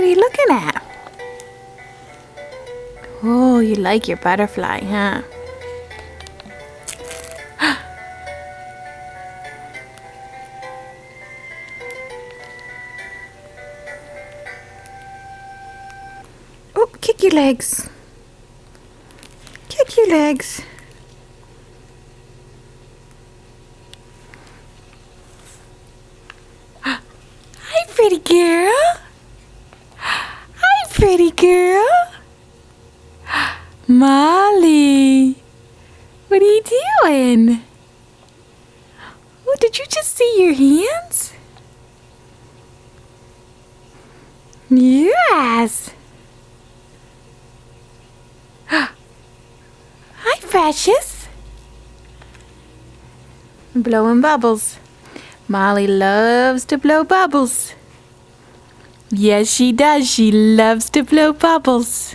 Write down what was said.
What are you looking at? Oh, you like your butterfly, huh? Oh, kick your legs. Kick your legs. Hi, pretty girl. Hi, pretty girl. Molly, what are you doing? Oh, did you just see your hands? Yes. Hi, precious. Blowing bubbles. Molly loves to blow bubbles. Yes, she does. She loves to blow bubbles.